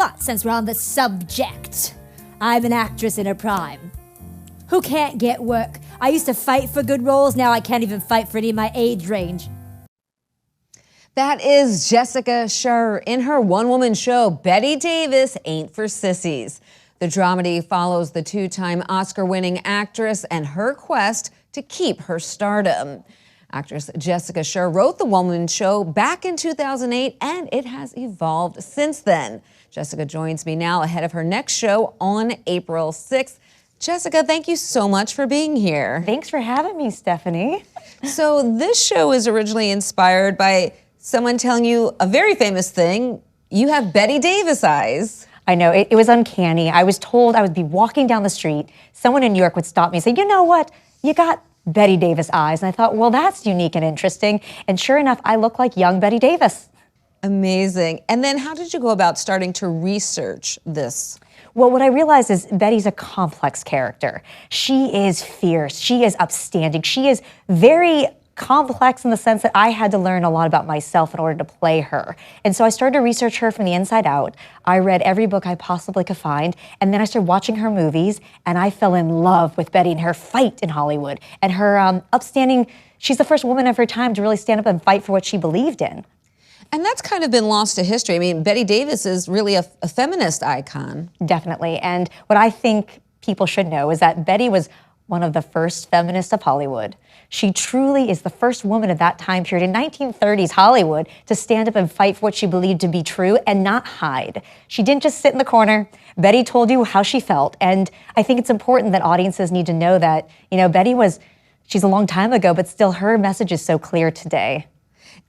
But since we're on the subject, I'm an actress in her prime who can't get work. I used to fight for good roles, now I can't even fight for any of my age range. That is Jessica Sherr in her one-woman show, Bette Davis Ain't for Sissies. The dramedy follows the two-time Oscar-winning actress and her quest to keep her stardom. Actress Jessica Sherr wrote the one-woman show back in 2008, and it has evolved since then. Jessica joins me now ahead of her next show on April 6th. Jessica, thank you so much for being here. Thanks for having me, Stephanie. So this show is originally inspired by someone telling you a very famous thing. You have Bette Davis eyes. I know, it was uncanny. I was told I would be walking down the street, someone in New York would stop me and say, you know what, you got Bette Davis eyes. And I thought, well, that's unique and interesting. And sure enough, I look like young Bette Davis. Amazing. And then how did you go about starting to research this? Well, what I realized is Betty's a complex character. She is fierce, she is upstanding, she is very complex in the sense that I had to learn a lot about myself in order to play her. And so I started to research her from the inside out. I read every book I possibly could find, and then I started watching her movies, and I fell in love with Bette and her fight in Hollywood, and her upstanding, she's the first woman of her time to really stand up and fight for what she believed in. And that's kind of been lost to history. I mean, Bette Davis is really a feminist icon. Definitely, and what I think people should know is that Bette was one of the first feminists of Hollywood. She truly is the first woman of that time period in 1930s Hollywood to stand up and fight for what she believed to be true and not hide. She didn't just sit in the corner. Bette told you how she felt, and I think it's important that audiences need to know that, you know, Bette she's a long time ago, but still her message is so clear today.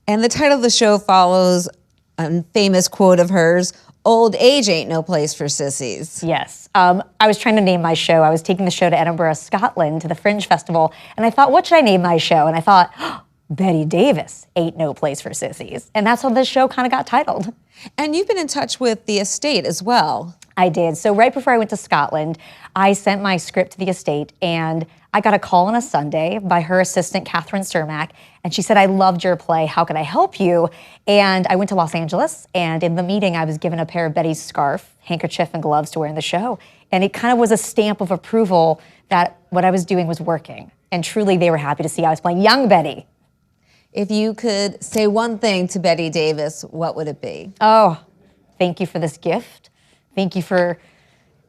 And the title of the show follows a famous quote of hers, "Old age ain't no place for sissies." Yes. I was trying to name my show. I was taking the show to Edinburgh, Scotland, to the Fringe Festival, and I thought, what should I name my show? And I thought, oh, Bette Davis Ain't No Place for Sissies. And that's how this show kind of got titled. And you've been in touch with the estate as well. I did. So right before I went to Scotland, I sent my script to the estate, and I got a call on a Sunday by her assistant, Catherine Cermak, and she said, I loved your play, how can I help you? And I went to Los Angeles, and in the meeting, I was given a pair of Bette's scarf, handkerchief, and gloves to wear in the show. And it kind of was a stamp of approval that what I was doing was working. And truly, they were happy to see I was playing young Bette. If you could say one thing to Bette Davis, what would it be? Oh, thank you for this gift. Thank you for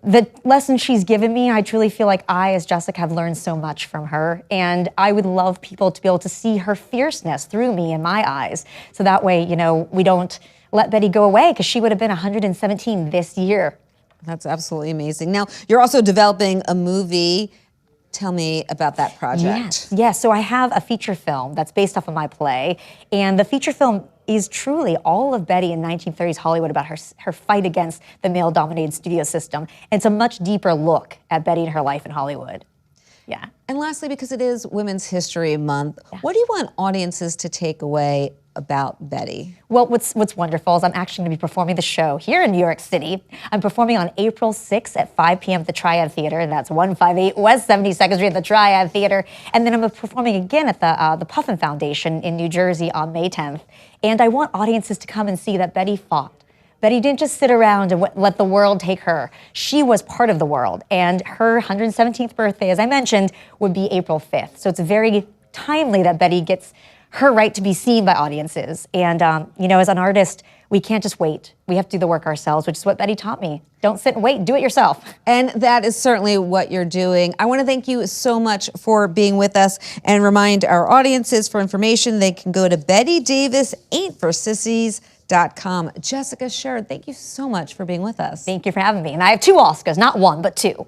the lesson she's given me. I truly feel like I, as Jessica, have learned so much from her, and I would love people to be able to see her fierceness through me and my eyes, so that way, you know, we don't let Bette go away, because she would have been 117 this year. That's absolutely amazing. Now, you're also developing a movie. Tell me about that project. Yes. So I have a feature film that's based off of my play, and the feature film is truly all of Bette in 1930s Hollywood about her fight against the male-dominated studio system. And it's a much deeper look at Bette and her life in Hollywood. Yeah. And lastly, because it is Women's History Month, what do you want audiences to take away about Bette? Well, what's wonderful is I'm actually going to be performing the show here in New York City. I'm performing on April 6th at 5 p.m. at the Triad Theater, and that's 158 West 72nd Street at the Triad Theater. And then I'm performing again at the Puffin Foundation in New Jersey on May 10th. And I want audiences to come and see that Bette fought. Bette didn't just sit around and let the world take her. She was part of the world, and her 117th birthday, as I mentioned, would be April 5th. So it's very timely that Bette gets her right to be seen by audiences. And, you know, as an artist, we can't just wait. We have to do the work ourselves, which is what Bette taught me. Don't sit and wait, do it yourself. And that is certainly what you're doing. I want to thank you so much for being with us, and remind our audiences for information, they can go to BetteDavisAin'tForSissies.com. Jessica Sherr, thank you so much for being with us. Thank you for having me. And I have 2 Oscars, not 1, but 2.